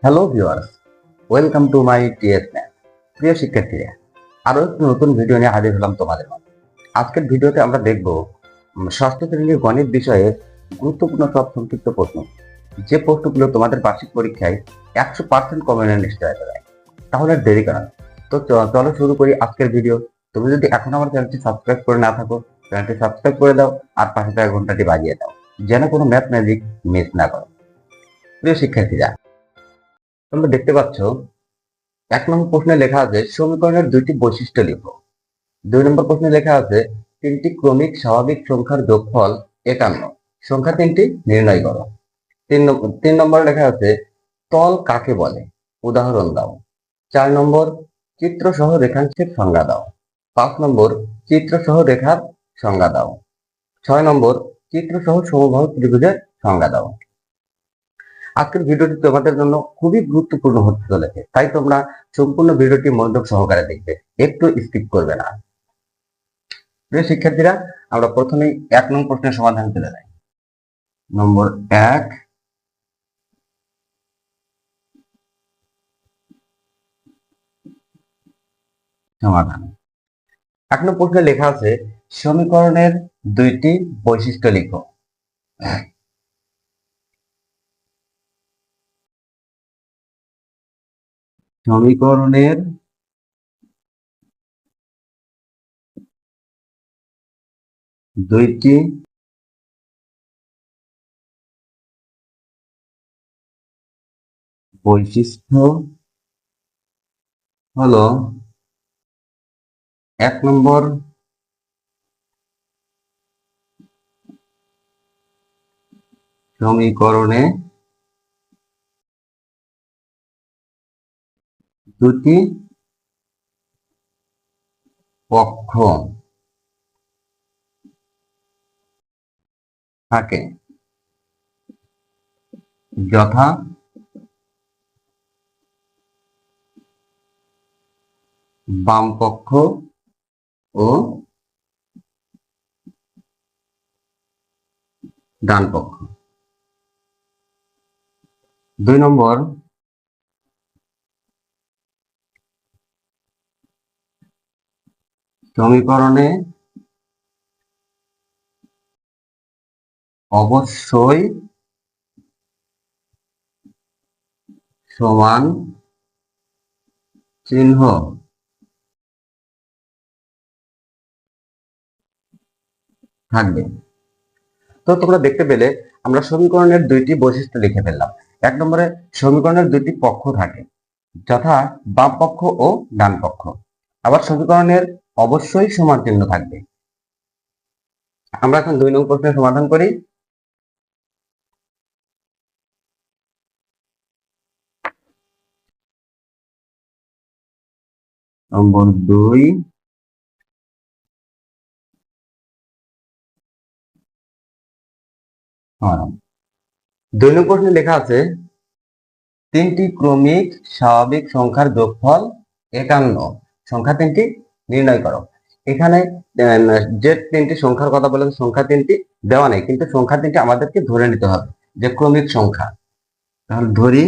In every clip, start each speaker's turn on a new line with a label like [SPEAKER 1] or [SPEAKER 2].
[SPEAKER 1] Hello viewers, welcome to my TS math. প্রিয় শিক্ষার্থীরা, আরো একটি নতুন ভিডিও নিয়ে হাজির হলাম তোমাদের মাঝে। আজকের ভিডিওতে আমরা দেখব ষষ্ঠ শ্রেণীর গণিত বিষয়ে গুরুত্বপূর্ণ সব সংক্ষিপ্ত প্রশ্ন, যে প্রশ্নগুলো তোমাদের বার্ষিক পরীক্ষায় 100% কমনের নিশ্চয়তা দেয়। তাহলে আর দেরি করা নয়। তো চলো শুরু করি আজকের ভিডিও। তুমি যদি এখন আমার চ্যানেলটি সাবস্ক্রাইব করে না থাকো, চ্যানেলটি সাবস্ক্রাইব করে দাও আর পাশে থাকা ঘন্টাটি বাজিয়ে দাও, যেন কোনো ম্যাথ ম্যাজিক মিস না করো। প্রিয় শিক্ষার্থীরা, তোমরা দেখতে পাচ্ছ 1 নম্বর প্রশ্নে লেখা আছে সমীকরণের দুইটি বৈশিষ্ট্য লিখো। 2 নম্বর প্রশ্নে লেখা আছে তিনটি ক্রমিক স্বাভাবিক সংখ্যার যোগফল 51, সংখ্যা তিনটি নির্ণয় করো। 3 নম্বর লেখা আছে তল কাকে বলে, উদাহরণ দাও। 4 নম্বর চিত্র সহ রেখাংশের সংজ্ঞা দাও। 5 নম্বর চিত্র সহ রেখার সংজ্ঞা দাও। 6 নম্বর চিত্র সহ সমবাহু ত্রিভুজের সংজ্ঞা দাও। আজকের ভিডিওটি তোমাদের জন্য খুবই গুরুত্বপূর্ণ হতে চলেছে, তাই তোমরা সম্পূর্ণ ভিডিওটি মনোযোগ সহকারে দেখবে, একটু স্কিপ করবে না। প্রিয় শিক্ষার্থীরা, আমরা প্রথমেই 1 নং প্রশ্নের সমাধান চলে যাই। নম্বর 1, সমাধান। 1 নং প্রশ্নে লেখা আছে সমীকরণের দুইটি বৈশিষ্ট্য লিখো। সমীকরণের দুইটি বৈশিষ্ট্য হলো 1 নম্বর সমীকরণে দুটি পক্ষ থাকে, যথা বাম পক্ষ ও ডান পক্ষ। 2 নম্বর সমীকরণে অবশ্যই সমান চিহ্ন থাকবে। তো তোমরা দেখতে পেলে আমরা সমীকরণের দুইটি বৈশিষ্ট্য লিখে ফেললাম। 1 নম্বরে সমীকরণের দুইটি পক্ষ থাকে, যথা বাম পক্ষ ও ডান পক্ষ। আবার সমীকরণের অবশ্যই সমান চিহ্ন থাকবে। আমরা এখন 2 নং প্রশ্নের সমাধান করি। নম্বর 2, 2 নং প্রশ্নে লেখা আছে তিনটি ক্রমিক স্বাভাবিক সংখ্যার যোগফল 51, সংখ্যা তিনটি নির্ণয় করো। এখানে যে তিনটি সংখ্যার কথা বলেছে সংখ্যা তিনটি দেওয়া নেই, কিন্তু সংখ্যা তিনটি আমাদেরকে ধরে নিতে হবে যে ক্রমিক সংখ্যা। তাহলে ধরি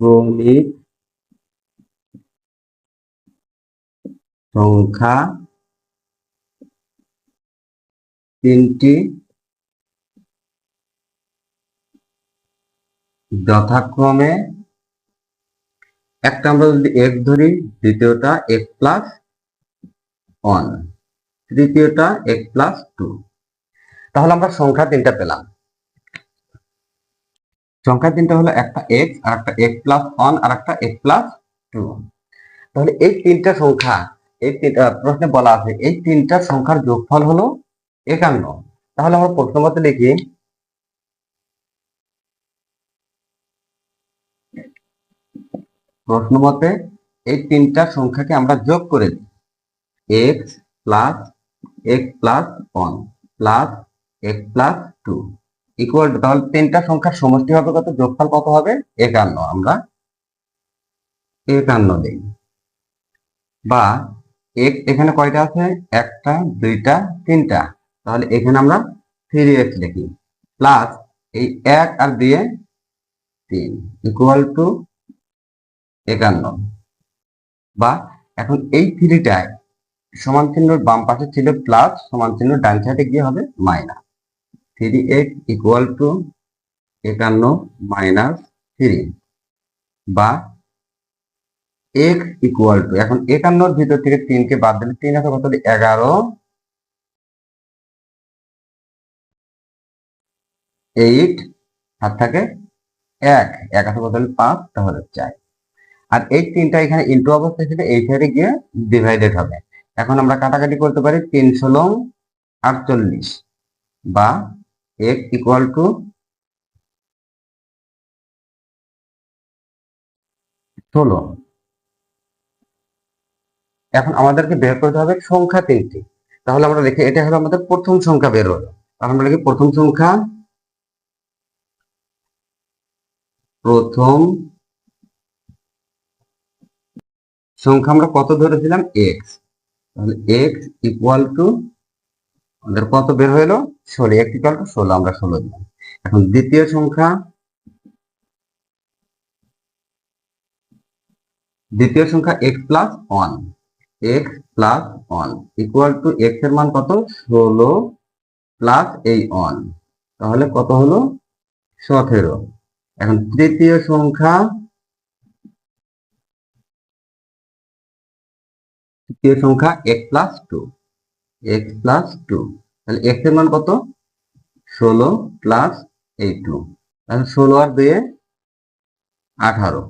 [SPEAKER 1] ক্রমিক সংখ্যা তিনটি যথাক্রমে, একটা আমরা যদি x ধরি, দ্বিতীয়টা x+1, তৃতীয়টা x+2। তাহলে আমরা সংখ্যা তিনটা পেলাম। সংখ্যা তিনটা হলো একটা x, আর একটা x+1, আর একটা x+2। তাহলে এই তিনটা সংখ্যা, এই প্রশ্নে বলা আছে এই তিনটা সংখ্যার যোগফল হলো 51। তাহলে আমরা প্রশ্ন মতে লিখি এই তিনটা সংখ্যাকে আমরা যোগ করে দিই, x plus x+1 plus x+2 equal to, তাহলে তিনটা সংখ্যার সমষ্টি হবে কত, যোগফল কত হবে 51। আমরা 51 দিই। বা x এখানে কয়টা আছে, একটা, দুইটা, তিনটা, তাহলে এখানে আমরা 3x লিখি, প্লাস এই 1 আর দিয়ে 3 ইকুয়াল টু 51। বা এখন এই 3টায় সমান চিহ্নর বাম পাশে ছিল প্লাস, সমান চিহ্ন ডান সাইডে গিয়ে হবে minus. 3x equal to 51 minus 3, বা x ইকুয়াল টু, এখন 51 ভিতর থেকে 3কে বাদ দিলে 3 আছে কত, 11, 8 আর থাকে 1, 1 আছে কত, 5, তাহলে 4। আর এই 3টা এখানে ইনটু অবস্থায় ছিল, এই সাইডে গিয়ে ডিভাইডেড হবে। এখন আমরা কাটাকাটি করতে পারি, 3 ষোলো 48, বা x ইকুয়াল টু 16। এখন আমাদেরকে বের করতে হবে সংখ্যা 3টি। তাহলে আমরা দেখি, এটা হলো আমাদের প্রথম সংখ্যা বের হলো। তাহলে আমরা লিখি প্রথম সংখ্যা, প্রথম সংখ্যা আমরা কত ধরেছিলাম, x। তাহলে x ইকুয়াল টু আমাদের কত বের হলো, 16। x ইকুয়াল টু 16, আমরা 16 দিলাম। এখন দ্বিতীয় সংখ্যা, x plus 1, x plus 1 equal to x এর মান কত, 16 প্লাস এই 1, তাহলে কত হলো, 17। এখন তৃতীয় সংখ্যা, x প্লাস 2, তাহলে x এর মান কত, 16 প্লাস এই 2, তাহলে 16 আর 2 18।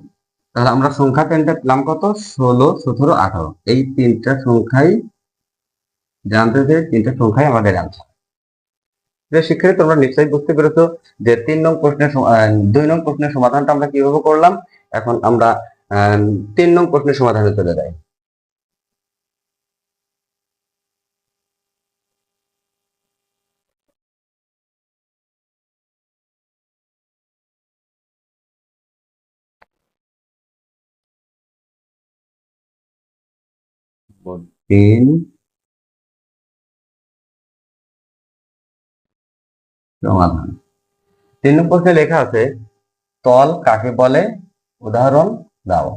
[SPEAKER 1] তাহলে আমরা সংখ্যা 3টা পেলাম কত, 16, 17, 18। এই 3টা সংখ্যাই জানতে চাই, 3টা সংখ্যাই আমাদের আনসার। শিক্ষার্থী, তোমরা নিশ্চয়ই বুঝতে পেরেছো যে 2 নং প্রশ্নের সমাধানটা আমরা কিভাবে করলাম। এখন আমরা 3 নং প্রশ্নের সমাধানে চলে যাই। তিন সমাধান। 3 নং প্রশ্নে লেখা আছে, তল কাকে বলে, উদাহরণ দাও।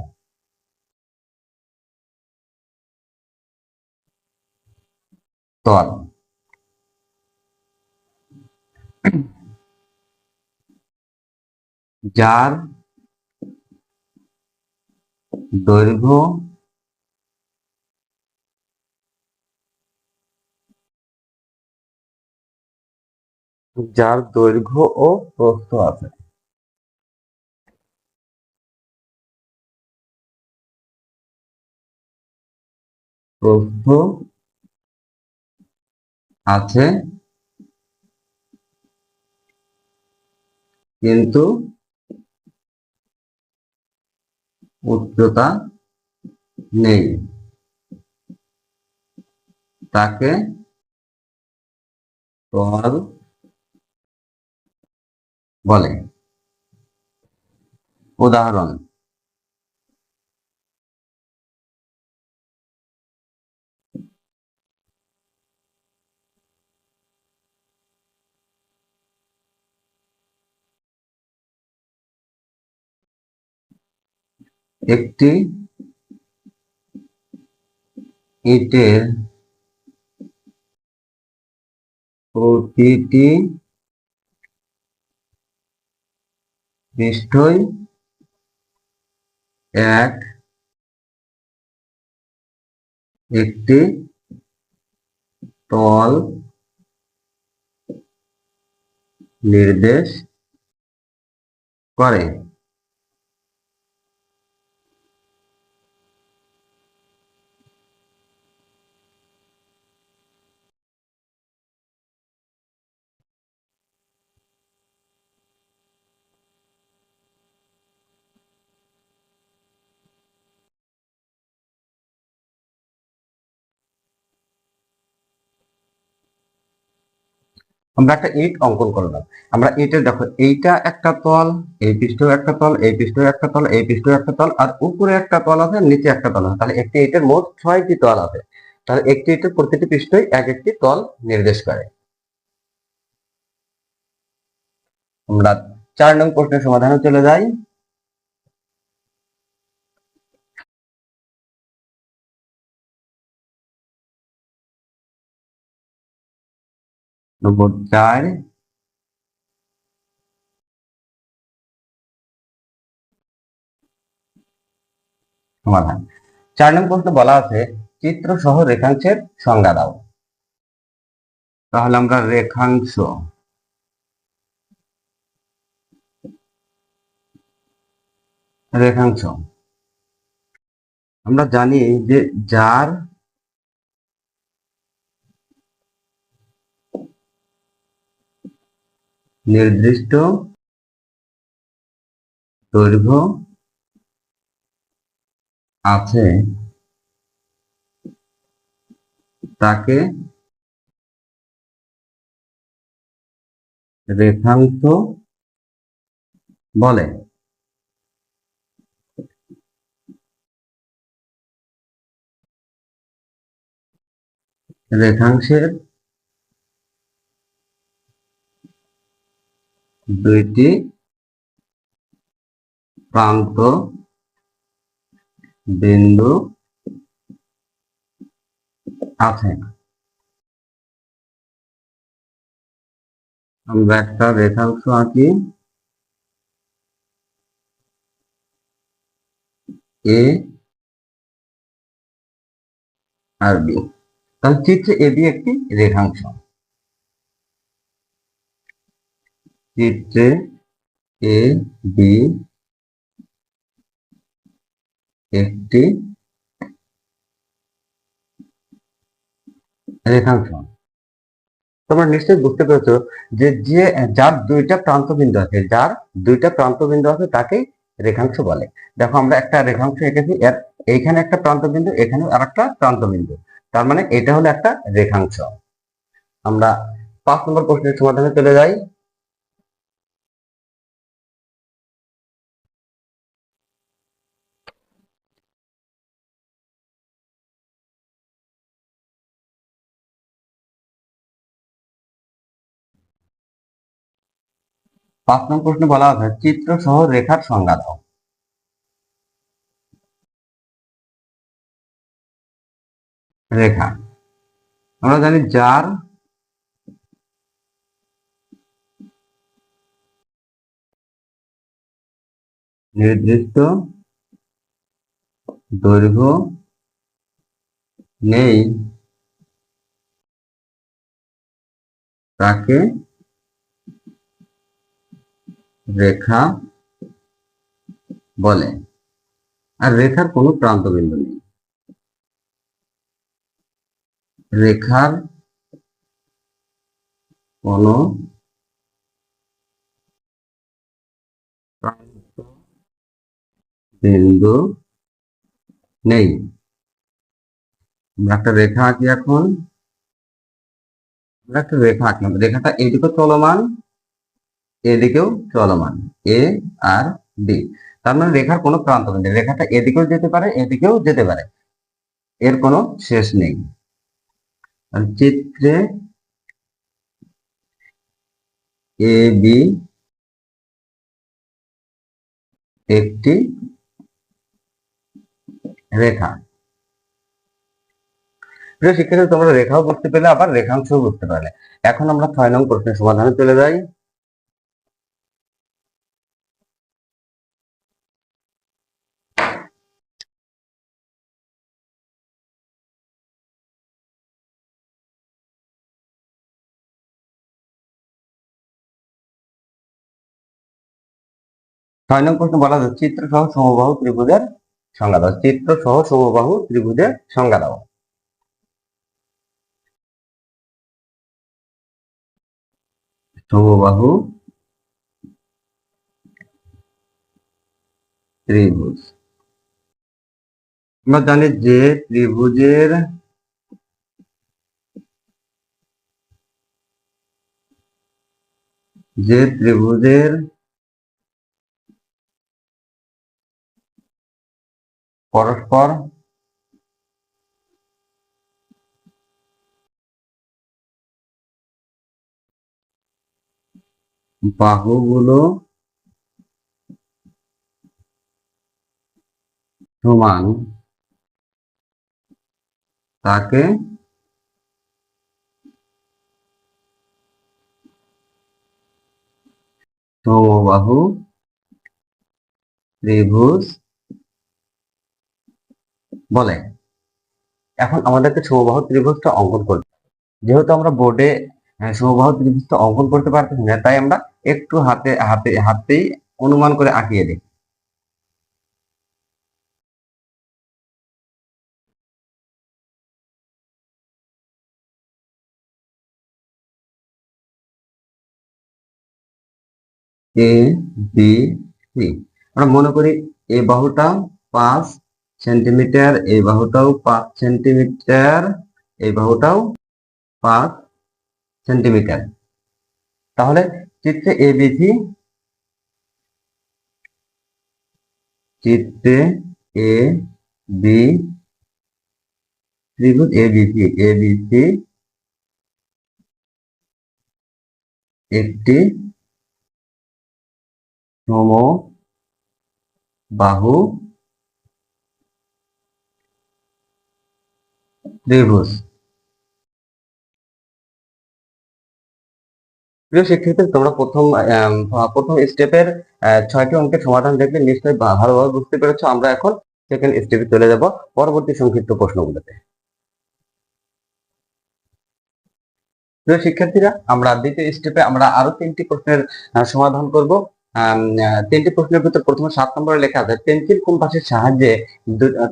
[SPEAKER 1] তল, যার দৈর্ঘ্য ও প্রস্থ আছে। প্রস্থ আছে কিন্তু উচ্চতা নেই, তাকে তল বলে। উদাহরণ, একটি ইটের প্রতিটি পৃষ্ঠই একটি তল নির্দেশ করে। আমরা একটা ইট অঙ্কন করলাম। আমরা ইটের, দেখো এইটা একটা তল, এই পৃষ্ঠেও একটা তল, এই পৃষ্ঠেও একটা তল, এই পৃষ্ঠেও একটা তল, আর উপরে একটা তল আছে, নিচে একটা তল আছে। তাহলে একটি ইটের মোট 6টি তল আছে। তাহলে একটি ইটের প্রতিটি পৃষ্ঠই একটি তল নির্দেশ করে। আমরা 4 নং প্রশ্নের সমাধানে চলে যাই। নম্বর 4 সমাধান। 4 নং প্রশ্নে বলা আছে চিত্র সহ রেখাংশের সংজ্ঞা দাও। তাহলে আমরা রেখাংশ রেখাংশ আমরা জানি যে যার নির্দিষ্ট দৈর্ঘ্য আছে তাকে রেখাংশ বলে। রেখাংশের দুইটি প্রান্ত বিন্দু আছে। আমরা একটা রেখাংশ আঁকি, এ আর বি। তাহলে চিত্রে এ বি একটি রেখাংশ। চিত্রে এ বি একটি রেখাংশ। তোমরা নিশ্চয়ই বুঝতে পেরেছো যে যার দুইটা প্রান্ত বিন্দু আছে, যার দুইটা প্রান্ত বিন্দু আছে তাকেই রেখাংশ বলে। দেখো আমরা একটা রেখাংশ এঁকেছি, এর এইখানে একটা প্রান্ত বিন্দু, এখানে আর একটা প্রান্ত বিন্দু, তার মানে এটা হলো একটা রেখাংশ। আমরা 5 নম্বর প্রশ্নের সমাধানে চলে যাই। 5 নম্বর প্রশ্নে বলা আছে চিত্র সহ রেখার সংজ্ঞা দাও। রেখা আমরা জানি যার নির্দিষ্ট দৈর্ঘ্য নেই তাকে রেখা বলে। আর রেখার কোনো প্রান্ত বিন্দু নেই। রেখার কোনো প্রান্ত বিন্দু নেই। আমরা একটা রেখা আঁকি এখন। আমরা একটা রেখা আঁকলাম, রেখাটা এদিকেও চলমান, এদিকেও চলমান, এ আর বি। তার মানে রেখার কোনো প্রান্ত বিন্দু, রেখাটা এদিকেও যেতে পারে, এদিকেও যেতে পারে, এর কোনো শেষ নেই। আর চিত্রে এ বি একটি রেখা। প্রিয় শিক্ষার্থী, তোমরা রেখাও বুঝতে পেলে, আবার রেখাংশও বুঝতে পারলে। এখন আমরা 6 নং প্রশ্নের সমাধানে চলে যাই। 6 নং প্রশ্ন বলা যাচ্ছে চিত্র সহ সমবাহু ত্রিভুজের সংজ্ঞা দাও। চিত্র সহ সমবাহু ত্রিভুজের সংজ্ঞা দাও। সমবাহু ত্রিভুজ আমরা জানি যে ত্রিভুজের পরস্পর বাহুগুলো সমান তাকে সমবাহু ত্রিভুজ বলে। এখন আমাদেরকে সমবাহু ত্রিভুজটা অঙ্কন করতে হবে। যেহেতু আমরা বোর্ডে সমবাহু ত্রিভুজটা অঙ্কন করতে পারতেছি না, তাই আমরা একটু হাতেই অনুমান করে আঁকিয়ে দিই। এ বি সি, আমরা মনে করি এই বাহুটা 5 সেন্টিমিটার, এই বাহুটাও 5 সেন্টিমিটার, এই বাহুটাও 5 সেন্টিমিটার। তাহলে চিত্রে এবিসি, চিত্রে এ বি ত্রিভুজ এবিসি, এবিসি একটি সমবাহু ত্রিভুজ। প্রিয় শিক্ষার্থী, তোমরা প্রথম স্টেপের 6টি অঙ্কের সমাধান দেখলে নিশ্চয়ই ভালোভাবে বুঝতে পেরেছো। আমরা এখন সেকেন্ড স্টেপে চলে যাব পরবর্তী সংক্ষিপ্ত প্রশ্নগুলোতে। প্রিয় শিক্ষার্থীরা, আমরা দ্বিতীয় স্টেপে আমরা আরো 3টি প্রশ্নের সমাধান করব। 3টি প্রশ্নের ভিতর প্রথমে 7 নম্বরে লেখা আছে পেন্সিল কম্পাসের সাহায্যে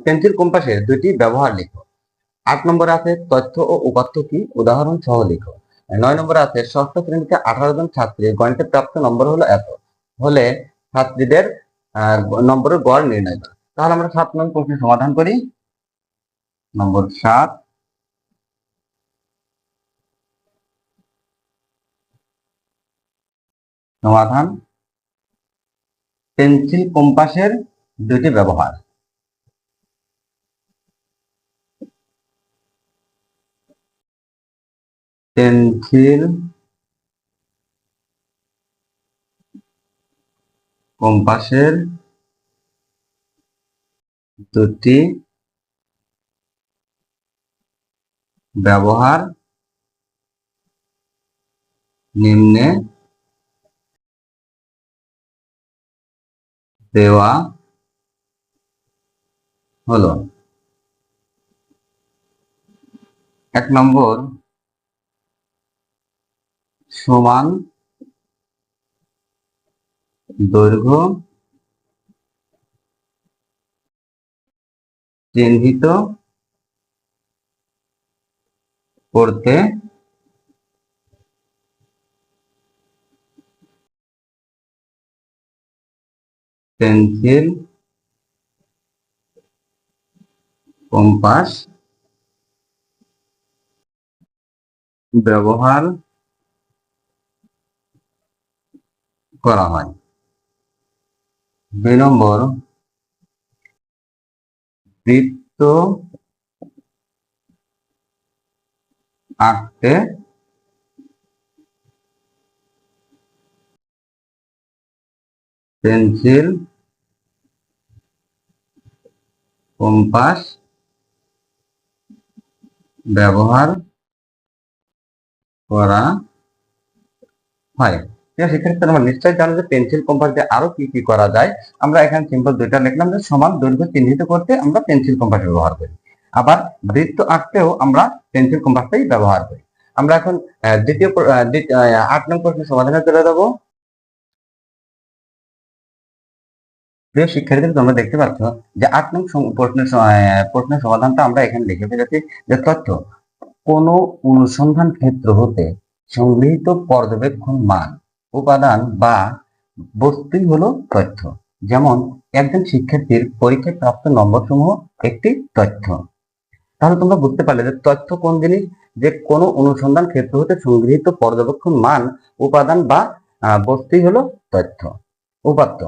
[SPEAKER 1] পেন্সিল কম্পাসের দুটি ব্যবহার লিখো। 8 নম্বরে আছে তথ্য ও উপাত্ত কি, উদাহরণ সহ লিখো। 9 নম্বরে আছে ষষ্ঠ শ্রেণীতে 18 জন ছাত্রীর গণিতে প্রাপ্ত নম্বর হলো এত হলে ছাত্রীদের নম্বরের গড় নির্ণয় করো। তাহলে আমরা 7 নম্বর প্রশ্নের সমাধান করি। নম্বর 7 সমাধান, পেন্সিল কম্পাসের দুটি ব্যবহার। পেন্সিল কম্পাসের দুটি ব্যবহার নিম্নে দেওয়া হলো। 1 নম্বর, সমান দৈর্ঘ্য চিহ্নিত করতে পেন্সিল কম্পাস ব্যবহার করা হয়। 2 নম্বর, বৃত্ত আঁকতে পেন্সিল কম্পাস ব্যবহার করা হয়। সেক্ষেত্রে আমরা নিশ্চয়ই জানো যে পেন্সিল কম্পাস দিয়ে আরো কি কি করা যায়। আমরা এখানে সিম্পল দুইটা লিখলাম যে সমান দৈর্ঘ্য চিহ্নিত করতে আমরা পেন্সিল কম্পাস ব্যবহার করি, আবার বৃত্ত আঁকতেও আমরা পেন্সিল কম্পাসটাই ব্যবহার করি। আমরা এখন 8 নং প্রশ্নের সমাধানে চলে যাবো। প্রিয় শিক্ষার্থীরা, তোমরা দেখতে পাচ্ছ যে 8 নং প্রশ্নের সমাধানটা আমরা এখানে লিখে ফেলেছি। যে তথ্য, কোন অনুসন্ধান ক্ষেত্র হতে সংগৃহীত পর্যবেক্ষণ মান, উপাদান বা বস্তুই হলো তথ্য। যেমন একজন শিক্ষার্থীর পরীক্ষায় প্রাপ্ত নম্বর সমূহ একটি তথ্য। তাহলে তোমরা বুঝতে পারলে যে তথ্য কোন জিনিস, যে কোন অনুসন্ধান ক্ষেত্র হতে সংগৃহীত পর্যবেক্ষণ মান, উপাদান বা বস্তুই হলো তথ্য। উপাত্ত,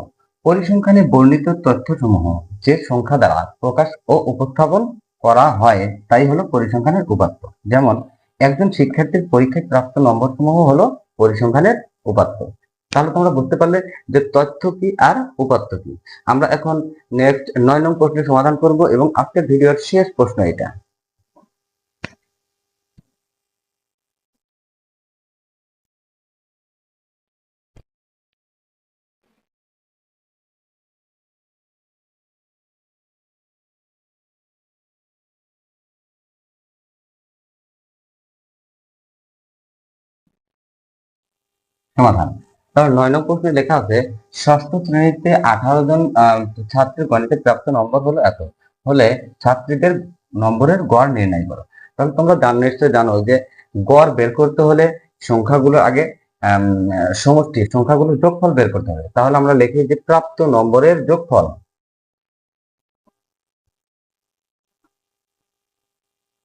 [SPEAKER 1] পরিসংখ্যানে বর্ণিত তথ্যসমূহ যে সংখ্যা দ্বারা প্রকাশ ও উপস্থাপন করা হয় তাই হলো পরিসংখ্যানের উপাত্ত। যেমন একজন শিক্ষার্থীর পরীক্ষায় প্রাপ্ত নম্বর সমূহ হলো পরিসংখ্যানের উপাত্ত। তাহলে তোমরা বুঝতে পারলে যে তথ্য কি আর উপাত্ত কি। আমরা এখন নেক্সট 9 নং প্রশ্নের সমাধান করব এবং আজকের ভিডিওর শেষ প্রশ্ন এটা। সমাধান। তাহলে 9 নং প্রশ্নে লেখা আছে ষষ্ঠ শ্রেণীতে 18 জন ছাত্রের গণিতে প্রাপ্ত নম্বর হলো এত, হলে ছাত্রীদের নম্বরের গড় নির্ণয় করো। তাহলে তোমরা নিশ্চয়ই জানো যে গড় বের করতে হলে সংখ্যাগুলো আগে সমষ্টি সংখ্যাগুলোর যোগফল বের করতে হবে। তাহলে আমরা লিখি যে প্রাপ্ত নম্বরের যোগফল,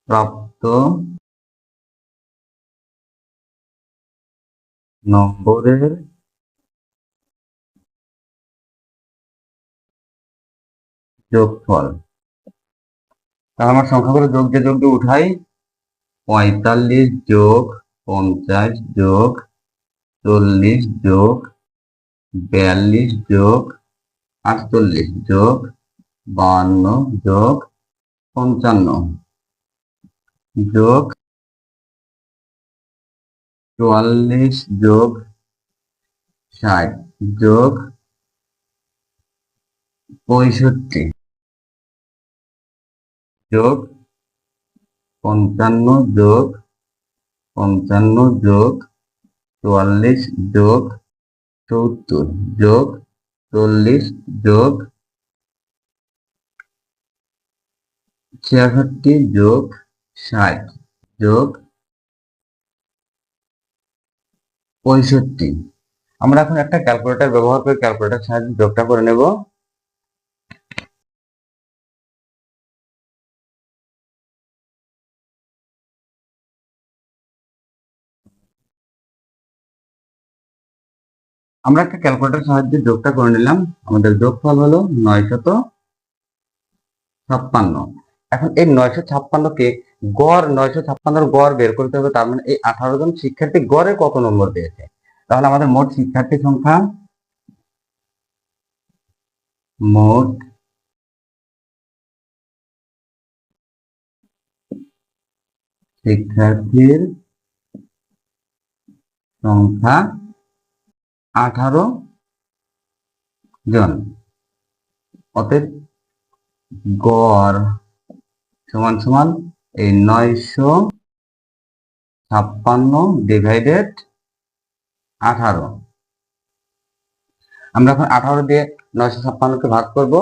[SPEAKER 1] প্রাপ্ত নম্বরের যোগফল। তাহলে আমার সংখ্যাগুলো যোগ দিয়ে উঠাই, 45 যোগ 50 যোগ 40 যোগ 42 যোগ 48 যোগ 52 যোগ 55 যোগ 44 যোগ 60 যোগ 65 যোগ 55 যোগ 55 যোগ 44 যোগ 70 যোগ 40 যোগ 66 যোগ 60 যোগ 65। আমরা এখন একটা ক্যালকুলেটর ব্যবহার করে ক্যালকুলেটর সাহায্যে যোগটা করে নেব। আমরা একটা ক্যালকুলেটর সাহায্যে যোগটা করে নিলাম। আমাদের যোগফল হলো 956। এখন এই 956 কে গড় 956 গড় বের করতে হবে। তার মানে এই 18 জন শিক্ষার্থী গড়ে কত নম্বর পেয়েছে। তাহলে আমাদের মোট শিক্ষার্থী সংখ্যা, মোট শিক্ষার্থীর সংখ্যা 18 জন। অতএব গড় সমান সমান এই 956 ডিভাইডেড 18। আমরা এখন 18 দিয়ে 956 কে ভাগ করব।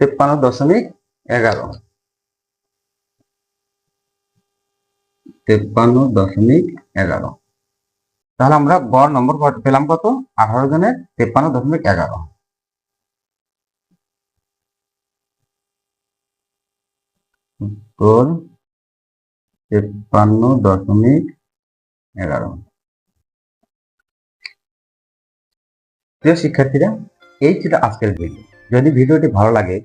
[SPEAKER 1] তেপ্পান্ন দশমিক 11, 53.11। তাহলে আমরা গড় নম্বর পেলাম কত, 18 জনের 53.11। উত্তর 53.11। প্রিয় শিক্ষার্থীরা, এই ছিল আজকের ভিডিও। যদি ভিডিওটি ভালো লাগে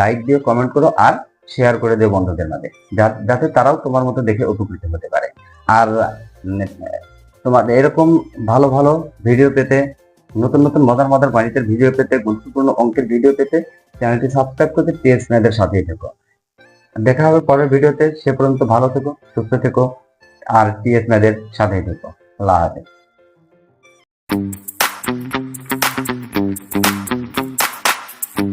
[SPEAKER 1] লাইক দিয়ে কমেন্ট করো আর শেয়ার করে দিও বন্ধুদের মাঝে, যাতে তারাও তোমার মতো দেখে উপকৃত হতে পারে। আর তোমার এরকম ভালো ভালো ভিডিও পেতে, নতুন নতুন মজার গণিতের ভিডিও পেতে, গুরুত্বপূর্ণ অঙ্কের ভিডিও পেতে চ্যানেলটি সাবস্ক্রাইব করতে টিএস ম্যাথের সাথেই থেকো। দেখা হবে পরের ভিডিওতে। সে পর্যন্ত ভালো থেকো, সুস্থ থেকো আর টিএস ম্যাথের সাথেই থেকো। আল্লাহ হাফেজ।